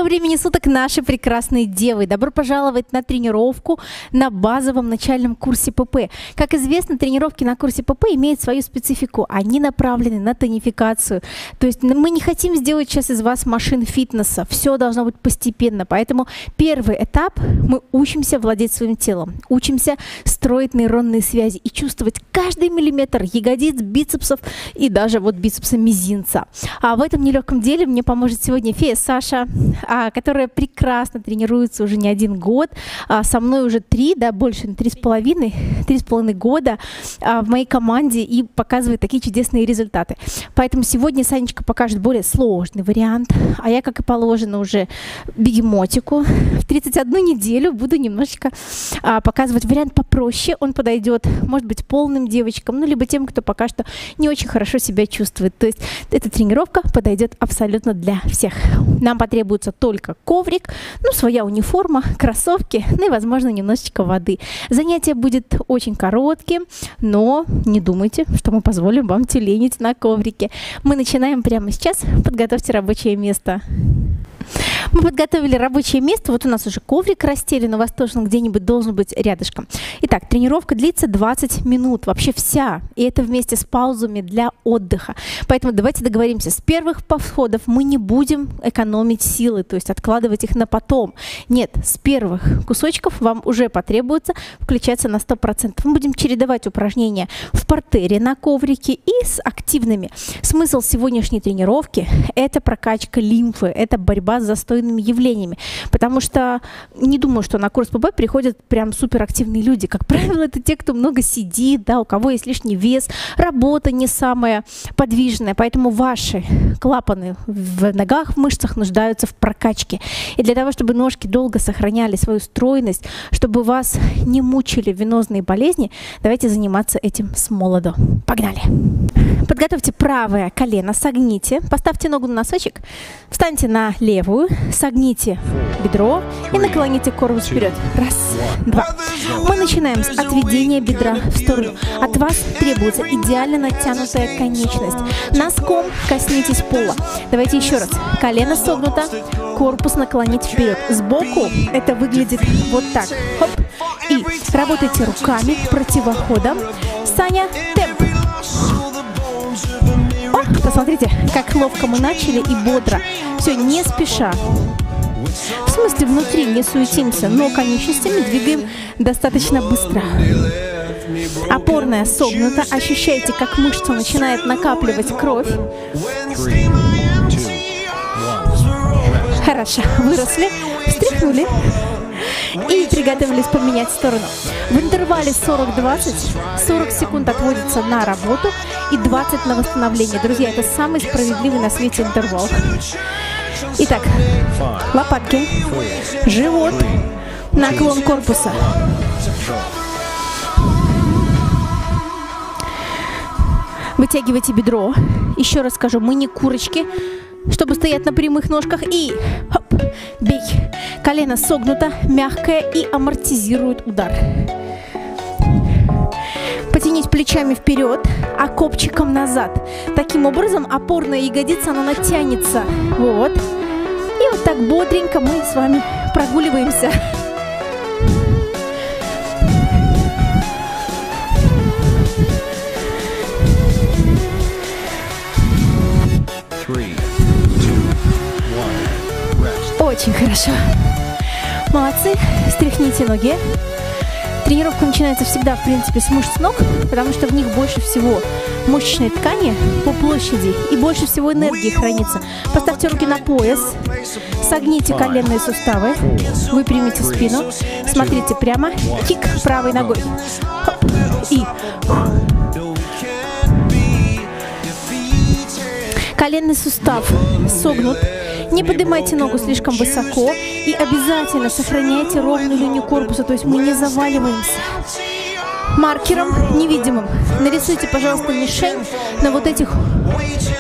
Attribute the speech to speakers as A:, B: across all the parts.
A: Доброго времени суток, наши прекрасные девы! Добро пожаловать на тренировку на базовом начальном курсе ПП. Как известно, тренировки на курсе ПП имеют свою специфику. Они направлены на тонификацию. То есть мы не хотим сделать сейчас из вас машин фитнеса. Все должно быть постепенно. Поэтому первый этап – мы учимся владеть своим телом. Учимся строить нейронные связи и чувствовать каждый миллиметр ягодиц, бицепсов и даже вот бицепса мизинца. А в этом нелегком деле мне поможет сегодня фея Саша, которая прекрасно тренируется уже не 1 год, со мной уже 3,5 года в моей команде и показывает такие чудесные результаты. Поэтому сегодня Санечка покажет более сложный вариант, а я, как и положено уже бегемотику, в 31 неделю буду немножечко показывать вариант попроще. Он подойдет, может быть, полным девочкам, ну, либо тем, кто пока что не очень хорошо себя чувствует. То есть эта тренировка подойдет абсолютно для всех. Нам потребуется только коврик, ну, своя униформа, кроссовки, ну и, возможно, немножечко воды. Занятие будет очень коротким, но не думайте, что мы позволим вам тюленить на коврике. Мы начинаем прямо сейчас. Подготовьте рабочее место. Мы подготовили рабочее место. Вот у нас уже коврик расстелен, у вас тоже он где-нибудь должен быть рядышком. Итак, тренировка длится 20 минут, вообще вся. И это вместе с паузами для отдыха. Поэтому давайте договоримся. С первых подходов мы не будем экономить силы, то есть откладывать их на потом. Нет, с первых кусочков вам уже потребуется включаться на 100%. Мы будем чередовать упражнения в партере на коврике и с активными. Смысл сегодняшней тренировки – это прокачка лимфы, это борьба с застойными явлениями. Потому что не думаю, что на курс ПП приходят прям суперактивные люди. Как правило, это те, кто много сидит, да, у кого есть лишний вес, работа не самая подвижная. Поэтому ваши клапаны в ногах, в мышцах нуждаются в прокачке. И для того, чтобы ножки долго сохраняли свою стройность, чтобы вас не мучили венозные болезни, давайте заниматься этим с молоду. Погнали! Подготовьте правое колено, согните, поставьте ногу на носочек, встаньте на левую, согните бедро и наклоните корпус вперед. Раз, два. Мы начинаем с отведения бедра в сторону. От вас требуется идеально натянутая конечность. Носком коснитесь пола. Давайте еще раз. Колено согнуто, корпус наклонить вперед. Сбоку это выглядит вот так. Хоп. И работайте руками противоходом. Саня, темп. О, посмотрите, как ловко мы начали и бодро. Все, не спеша. В смысле, внутри не суетимся, но конечностями двигаем достаточно быстро. Опорная согнута. Ощущайте, как мышца начинает накапливать кровь. Хорошо, выросли, встряхнули. И приготовились поменять сторону. В интервале 40-20, 40 секунд отводится на работу и 20 на восстановление. Друзья, это самый справедливый на свете интервал. Итак, лопатки, живот, наклон корпуса. Вытягивайте бедро. Еще раз скажу, мы не курочки, чтобы стоять на прямых ножках. И хоп, бей. Колено согнуто, мягкое и амортизирует удар. Потянись плечами вперед, а копчиком назад. Таким образом, опорная ягодица, она натянется. Вот. И вот так бодренько мы с вами прогуливаемся. Очень хорошо. Молодцы. Стряхните ноги. Тренировка начинается всегда, в принципе, с мышц ног, потому что в них больше всего мышечной ткани по площади и больше всего энергии хранится. Поставьте руки на пояс, согните коленные суставы, выпрямите спину, смотрите прямо, кик правой ногой. Хоп, и коленный сустав согнут. Не поднимайте ногу слишком высоко и обязательно сохраняйте ровную линию корпуса, то есть мы не заваливаемся. Маркером невидимым нарисуйте, пожалуйста, мишень на вот этих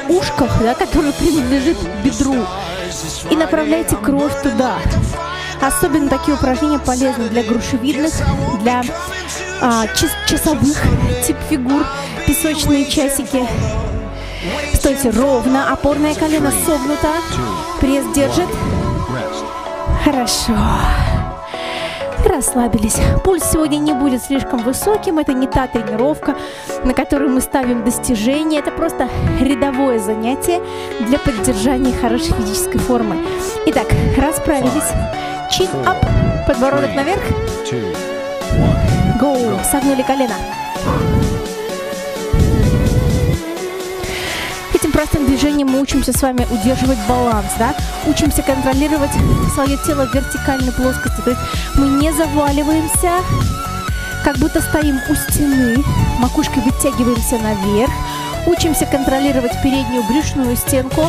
A: ушках, да, которые принадлежат бедру, и направляйте кровь туда. Особенно такие упражнения полезны для грушевидных, для часовых тип фигур, песочные часики. Стойте ровно, опорное колено согнуто, пресс держит. Хорошо. Расслабились. Пульс сегодня не будет слишком высоким. Это не та тренировка, на которую мы ставим достижения. Это просто рядовое занятие для поддержания хорошей физической формы. Итак, расправились. Чин ап. Подбородок наверх. Гоу. Согнули колено. Этим простым движением мы учимся с вами удерживать баланс, да? Учимся контролировать свое тело в вертикальной плоскости. То есть мы не заваливаемся, как будто стоим у стены, макушкой вытягиваемся наверх. Учимся контролировать переднюю брюшную стенку.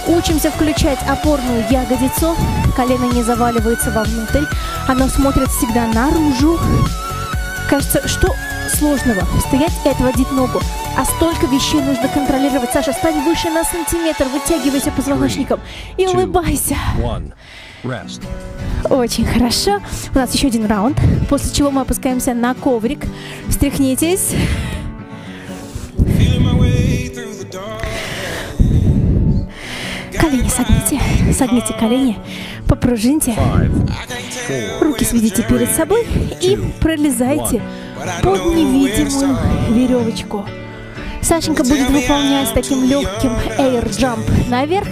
A: Учимся включать опорную ягодицу. Колено не заваливается вовнутрь. Оно смотрит всегда наружу. Кажется, что сложного? Стоять и отводить ногу. А столько вещей нужно контролировать. Саша, стань выше на сантиметр, вытягивайся позвоночником и улыбайся. Очень хорошо. У нас еще один раунд, после чего мы опускаемся на коврик. Встряхнитесь. Колени согните. Согните колени. Попружиньте. Руки сведите перед собой и пролезайте под невидимую веревочку. Сашенька будет выполнять таким легким air jump наверх,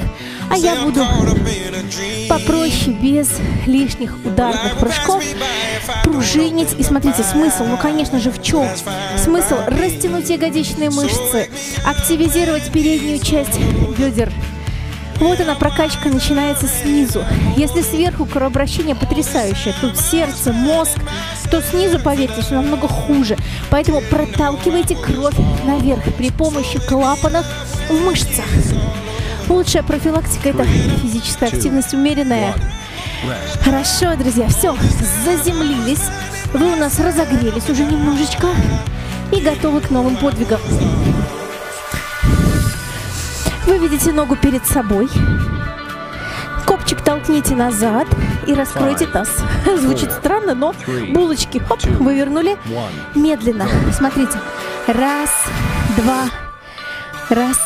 A: а я буду попроще, без лишних ударных прыжков, пружинить. И смотрите, смысл, ну конечно же в чем? Смысл растянуть ягодичные мышцы, активизировать переднюю часть бедер. Вот она, прокачка начинается снизу. Если сверху кровообращение потрясающее, тут сердце, мозг, то снизу, поверьте, все намного хуже. Поэтому проталкивайте кровь наверх при помощи клапанов в мышцах. Лучшая профилактика – это физическая активность умеренная. Хорошо, друзья, все, заземлились. Вы у нас разогрелись уже немножечко и готовы к новым подвигам. Вы видите ногу перед собой. Копчик толкните назад и раскройте таз. Звучит странно, но булочки, хоп, вывернули. Медленно. Смотрите. Раз, два. Раз,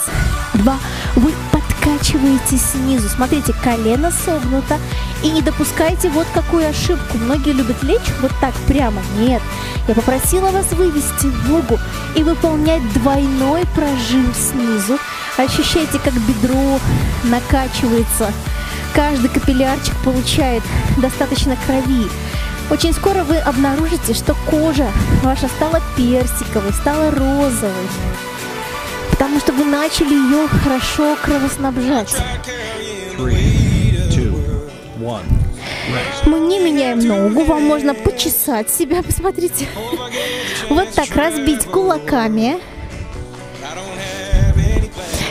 A: два. Вы подкачиваете снизу. Смотрите, колено согнуто. И не допускайте вот какую ошибку. Многие любят лечь вот так прямо. Нет. Я попросила вас вывести ногу и выполнять двойной прожим снизу. Ощущайте, как бедро накачивается. Каждый капиллярчик получает достаточно крови. Очень скоро вы обнаружите, что кожа ваша стала персиковой, стала розовой. Потому что вы начали ее хорошо кровоснабжать.
B: 3, 2, 1.
A: Мы не меняем ногу, вам можно почесать себя, посмотрите. Вот так, разбить кулаками.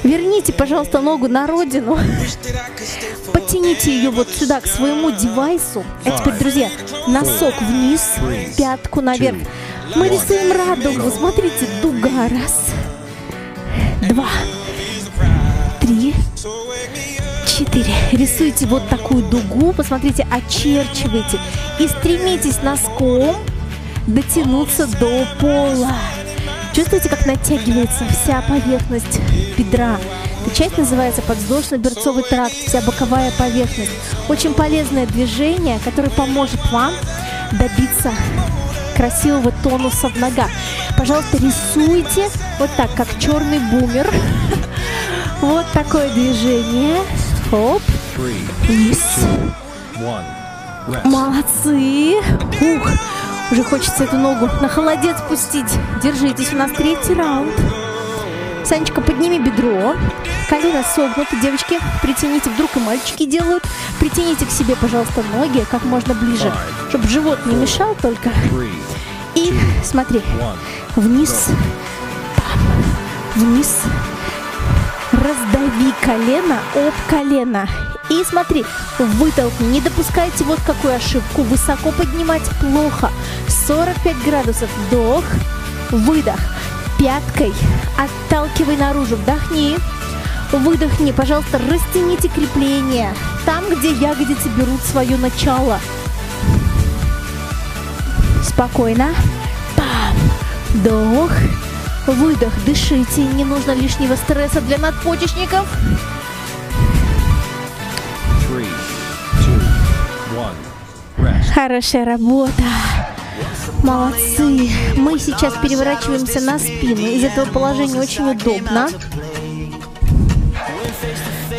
A: Верните, пожалуйста, ногу на родину. Подтяните ее вот сюда, к своему девайсу. А теперь, друзья, носок вниз, пятку наверх. Мы рисуем радугу. Смотрите, дуга. Раз, два, три, 4. Рисуйте вот такую дугу. Посмотрите, очерчивайте. И стремитесь носком дотянуться до пола. Чувствуете, как натягивается вся поверхность бедра? Эта часть называется подвздошно-берцовый тракт, вся боковая поверхность. Очень полезное движение, которое поможет вам добиться красивого тонуса в ногах. Пожалуйста, рисуйте вот так, как черный бумер. Вот такое движение. Хоп. Вниз. Молодцы. Ух. Уже хочется эту ногу на холодец пустить. Держитесь, у нас 3-й раунд. Санечка, подними бедро. Колено согнуто, девочки. Притяните, вдруг и мальчики делают. Притяните к себе, пожалуйста, ноги как можно ближе, чтобы живот не мешал только. И смотри, вниз, вниз. Раздави колено об колено. И смотри, вытолкни, не допускайте вот какую ошибку. Высоко поднимать плохо. 45 градусов. Вдох, выдох. Пяткой отталкивай наружу. Вдохни, выдохни. Пожалуйста, растяните крепление. Там, где ягодицы берут свое начало. Спокойно. Пам. Вдох, выдох. Дышите. Не нужно лишнего стресса для надпочечников.
B: 3, 2, 1. Rest.
A: Хорошая работа. Молодцы. Мы сейчас переворачиваемся на спину. Из этого положения очень удобно.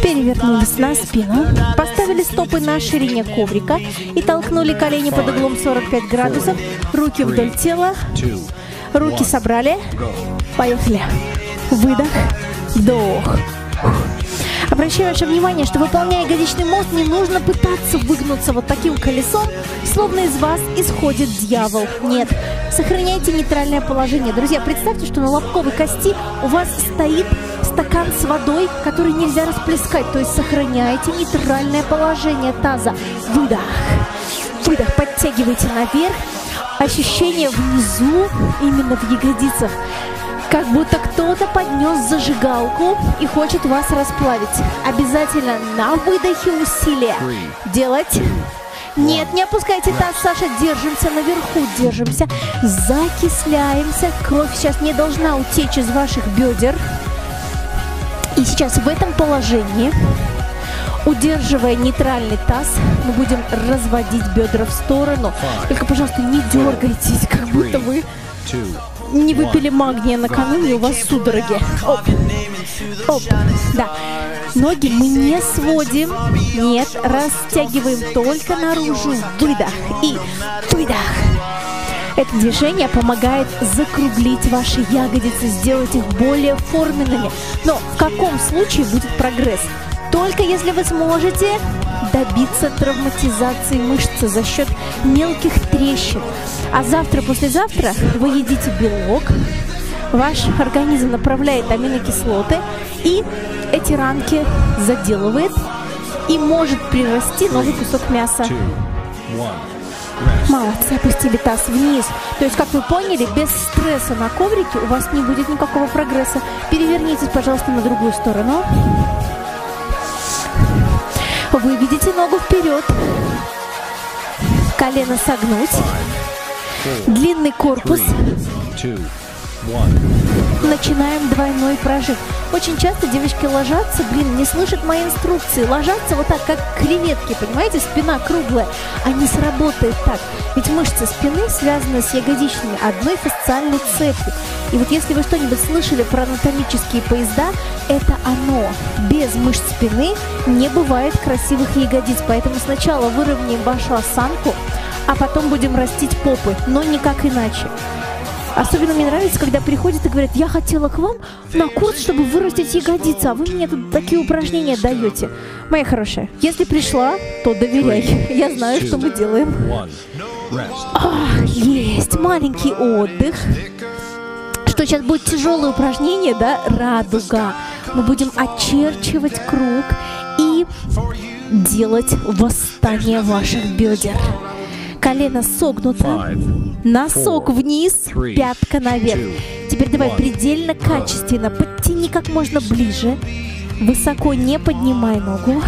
A: Перевернулись на спину, поставили стопы на ширине коврика и толкнули колени под углом 45 градусов, руки вдоль тела,
B: 2.
A: руки собрали, поехали. Выдох, вдох. Обращаю ваше внимание, что, выполняя ягодичный мост, не нужно пытаться выгнуться вот таким колесом, словно из вас исходит дьявол. Нет, сохраняйте нейтральное положение. Друзья, представьте, что на лобковой кости у вас стоит стакан с водой, который нельзя расплескать. То есть сохраняйте нейтральное положение таза. Выдох. Выдох. Подтягивайте наверх. Ощущение внизу, именно в ягодицах, как будто кто-то поднес зажигалку и хочет вас расплавить. Обязательно на выдохе усилия делать. Нет, не опускайте таз, Саша. Держимся наверху, держимся. Закисляемся. Кровь сейчас не должна утечь из ваших бедер. И сейчас в этом положении, удерживая нейтральный таз, мы будем разводить бедра в сторону. Только, пожалуйста, не дергайтесь, как будто вы не выпили магния накануне, у вас судороги. Оп. Оп. Да. Ноги мы не сводим. Нет, растягиваем только наружу. Выдох и выдох. Это движение помогает закруглить ваши ягодицы, сделать их более форменными. Но в каком случае будет прогресс? Только если вы сможете добиться травматизации мышцы за счет мелких трещин. А завтра, послезавтра вы едите белок, ваш организм направляет аминокислоты, и эти ранки заделывает, и может прирасти новый кусок мяса.
B: 2. 1.
A: Молодцы, опустили таз вниз. То есть, как вы поняли, без стресса на коврике у вас не будет никакого прогресса. Перевернитесь, пожалуйста, на другую сторону. Выведите ногу вперед. Колено согнуть. Длинный корпус.
B: 3, 2, 1.
A: Начинаем двойной прожим. Очень часто девочки ложатся, не слышат мои инструкции. Ложатся вот так, как креветки, понимаете? Спина круглая. А не сработает так. Ведь мышцы спины связаны с ягодичными одной фасциальной цепью. И вот если вы что-нибудь слышали про анатомические поезда, это оно. Без мышц спины не бывает красивых ягодиц. Поэтому сначала выровняем вашу осанку, а потом будем растить попы. Но никак иначе. Особенно мне нравится, когда приходят и говорят: я хотела к вам на курс, чтобы вырастить ягодицы, а вы мне тут такие упражнения даете. Моя хорошая, если пришла, то доверяй. Я знаю, что мы делаем.
B: 1. Rest.
A: Есть маленький отдых. Что сейчас будет тяжелое упражнение, да? Радуга. Мы будем очерчивать круг и делать восстание ваших бедер. Колено согнуто,
B: 5,
A: носок вниз,
B: 3,
A: пятка наверх.
B: 2,
A: Теперь давай
B: 1.
A: предельно качественно подтяни как можно ближе. Высоко не поднимай ногу.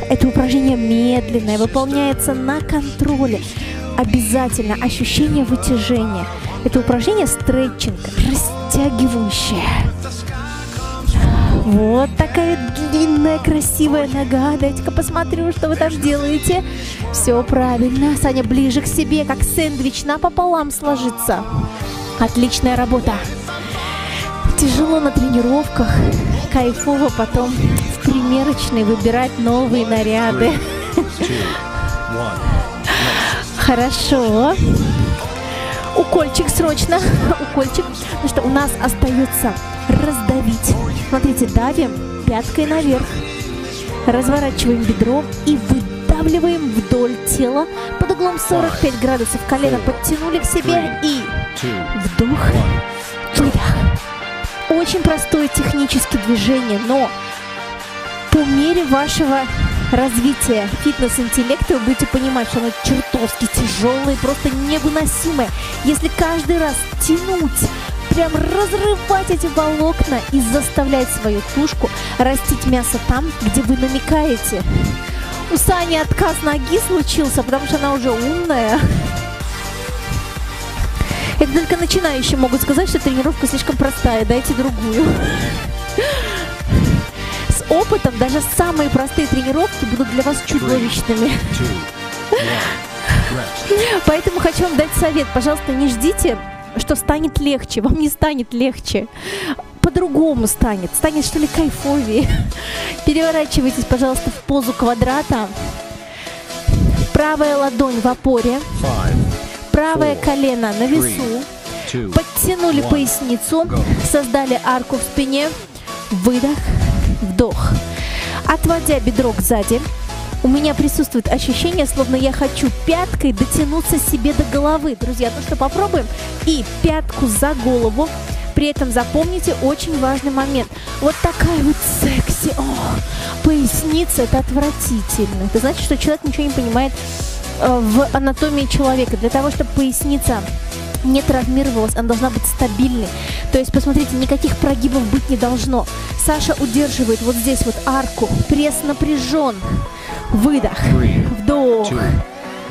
A: Это упражнение медленное, выполняется на контроле. Обязательно ощущение вытяжения. Это упражнение стретчинг, растягивающее. Вот такая длинная, красивая нога. Дайте-ка посмотрю, что вы там делаете. Все правильно. Саня, ближе к себе, как сэндвич, напополам сложится. Отличная работа. Тяжело на тренировках. Кайфово потом в примерочной выбирать новые наряды.
B: 2, 1.
A: Хорошо. Укольчик срочно. Укольчик. Ну что, у нас остается раздавить. Смотрите, давим пяткой наверх. Разворачиваем бедро и выдавливаем вдоль тела под углом 45 градусов. Колено подтянули к себе и вдох, выдох. Очень простое техническое движение, но по мере вашего развития фитнес-интеллекта вы будете понимать, что оно чертовски тяжелое, просто невыносимое. Если каждый раз тянуть, прям разрывать эти волокна и заставлять свою тушку растить мясо там, где вы намекаете. У Сани отказ ноги случился, потому что она уже умная. Это только начинающие могут сказать, что тренировка слишком простая, дайте другую. С опытом даже самые простые тренировки будут для вас чудовищными.
B: 2, 1. Rest.
A: Поэтому хочу вам дать совет. Пожалуйста, не ждите, что станет легче. Вам не станет легче. По-другому станет. Станет, что ли, кайфовее. Переворачивайтесь, пожалуйста, в позу квадрата. Правая ладонь в опоре.
B: 5,
A: Правое колено на весу.
B: 2,
A: Подтянули поясницу. Создали арку в спине. Выдох, вдох. Отводя бедро сзади. У меня присутствует ощущение, словно я хочу пяткой дотянуться себе до головы. Друзья, ну что, попробуем? И пятку за голову. При этом запомните очень важный момент. Вот такая вот секси. Поясница — это отвратительно. Это значит, что человек ничего не понимает в анатомии человека. Для того, чтобы поясница не травмировалась, она должна быть стабильной. То есть, посмотрите, никаких прогибов быть не должно. Саша удерживает вот здесь вот арку. Пресс напряжен. Выдох.
B: 3,
A: Вдох.
B: 2,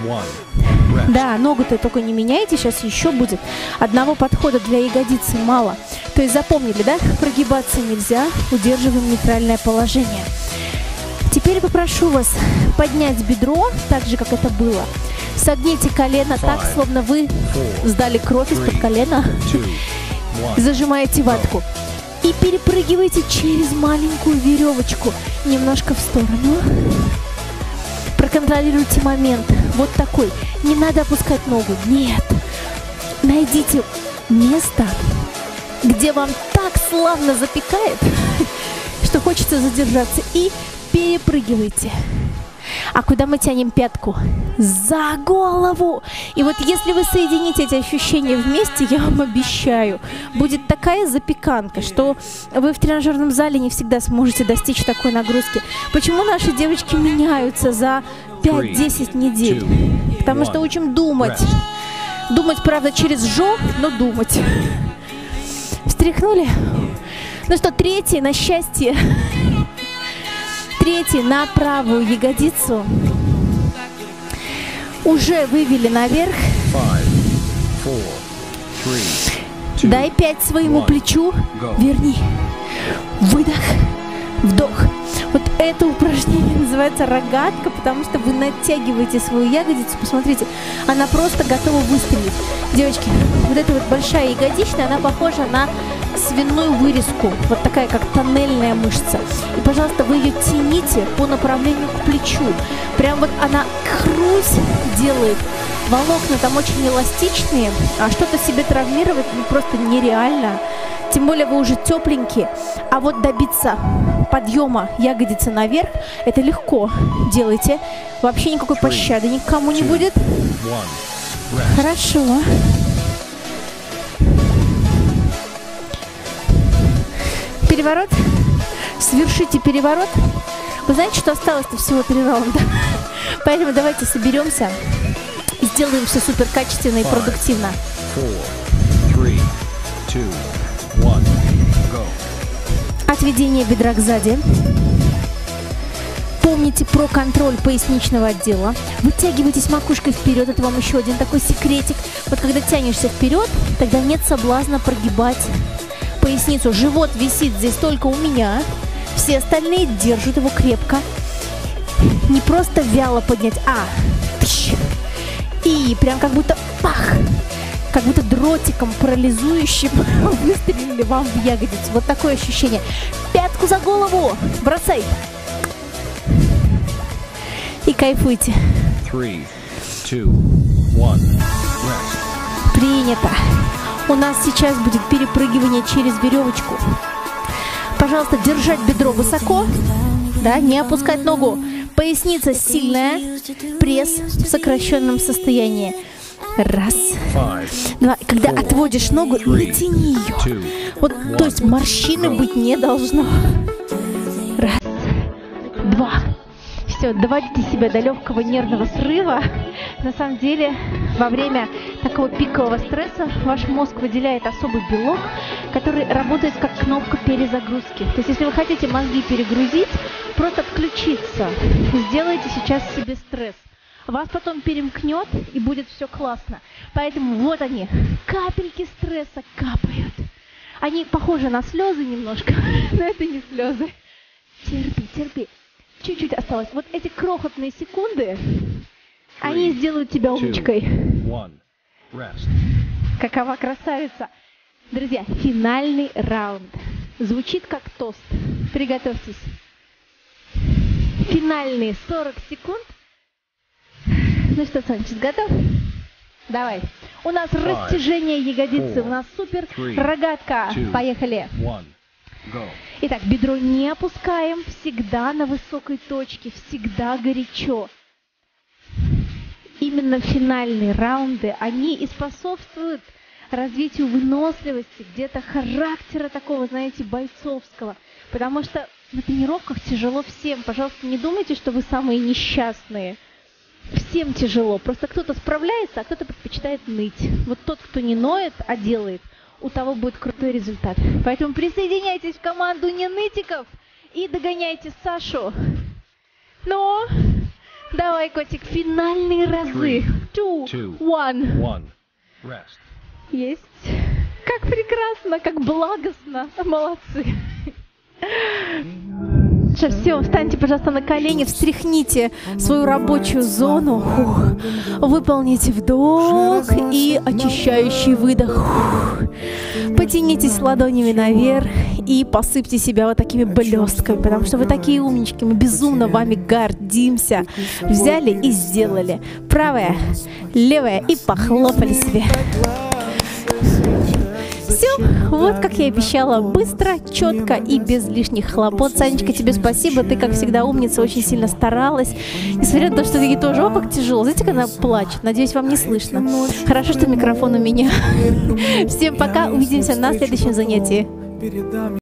B: 1.
A: Да, ногу-то только не меняйте, сейчас еще будет. Одного подхода для ягодицы мало. То есть запомнили, да? Прогибаться нельзя, удерживаем нейтральное положение. Теперь попрошу вас поднять бедро, так же, как это было. Согните колено так, словно вы сдали кровь из-под колена.
B: 2, 1.
A: Зажимаете ватку. И перепрыгивайте через маленькую веревочку. Немножко в сторону. Проконтролируйте момент. Вот такой. Не надо опускать ногу. Нет. Найдите место, где вам так славно запекает, что хочется задержаться. И перепрыгивайте. А куда мы тянем пятку? За голову! И вот если вы соедините эти ощущения вместе, я вам обещаю, будет такая запеканка, что вы в тренажерном зале не всегда сможете достичь такой нагрузки. Почему наши девочки меняются за 5-10 недель? Потому что учим думать. Думать, правда, через жо, но думать. Встряхнули? Ну что, третий на счастье. Третий на правую ягодицу. Уже вывели наверх.
B: 5, 4, 3, 2,
A: Дай 5 своему плечу. Верни. Выдох. Вдох. Вот это упражнение называется рогатка, потому что вы натягиваете свою ягодицу. Посмотрите, она просто готова выстрелить. Девочки, вот эта вот большая ягодичная, она похожа на свиную вырезку. Вот такая, как тоннельная мышца. И, пожалуйста, вы ее тяните по направлению к плечу. Прям вот она хрусь делает. Волокна там очень эластичные, а что-то себе травмировать просто нереально. Тем более вы уже тепленькие. А вот добиться подъема ягодицы наверх, это легко. Делайте. Вообще никакой пощады никому не будет. Хорошо. Переворот. Свершите переворот. Вы знаете, что осталось-то всего 3 раунда? Поэтому давайте соберемся и сделаем все супер качественно и продуктивно.
B: 4, 3, 2, 1, go.
A: Отведение бедра сзади. Помните про контроль поясничного отдела. Вытягивайтесь макушкой вперед. Это вам еще один такой секретик. Вот когда тянешься вперед, тогда нет соблазна прогибать поясницу. Живот висит здесь только у меня. Все остальные держат его крепко. Не просто вяло поднять, а тыщ. И прям как будто пах. Как будто дротиком парализующим выстрелили вам в ягодицу. Вот такое ощущение. Пятку за голову. Бросай. И кайфуйте.
B: 3, 2, 1, rest.
A: Принято. У нас сейчас будет перепрыгивание через веревочку. Пожалуйста, держать бедро высоко. Да, не опускать ногу. Поясница сильная. Пресс в сокращенном состоянии. Раз.
B: 5,
A: Два. Когда отводишь ногу, натяни ее. Вот, то есть морщины быть не должно. Раз. Два. Все, доводите себя до легкого нервного срыва. На самом деле, во время такого пикового стресса ваш мозг выделяет особый белок, который работает как кнопка перезагрузки. То есть, если вы хотите мозги перегрузить, просто отключиться. Сделайте сейчас себе стресс. Вас потом перемкнет, и будет все классно. Поэтому вот они, капельки стресса капают. Они похожи на слезы немножко, но это не слезы. Терпи, терпи. Чуть-чуть осталось. Вот эти крохотные секунды, они сделают тебя умничкой. Какова красавица. Друзья, финальный раунд. Звучит как тост. Приготовьтесь. Финальные 40 секунд. Ну что, Санчес, готов? Давай. У нас растяжение ягодицы, у нас супер рогатка. Поехали. Итак, бедро не опускаем, всегда на высокой точке, всегда горячо. Именно финальные раунды, они и способствуют развитию выносливости, где-то характера такого, знаете, бойцовского. Потому что на тренировках тяжело всем. Пожалуйста, не думайте, что вы самые несчастные. Всем тяжело. Просто кто-то справляется, а кто-то предпочитает ныть. Вот тот, кто не ноет, а делает, у того будет крутой результат. Поэтому присоединяйтесь в команду ненытиков и догоняйте Сашу. Ну, давай, котик, финальные разы. 2, 1. Есть. Как прекрасно, как благостно. Молодцы. Сейчас все, встаньте, пожалуйста, на колени, встряхните свою рабочую зону, выполните вдох и очищающий выдох. Потянитесь ладонями наверх и посыпьте себя вот такими блестками, потому что вы такие умнички, мы безумно вами гордимся. Взяли и сделали. Правая, левая и похлопали себе. Все, вот как я и обещала, быстро, четко и без лишних хлопот. Санечка, тебе спасибо, ты, как всегда, умница, очень сильно старалась. Несмотря на то, что ей тоже, как тяжело, знаете, как она плачет, надеюсь, вам не слышно. Хорошо, что микрофон у меня. Всем пока, увидимся на следующем занятии.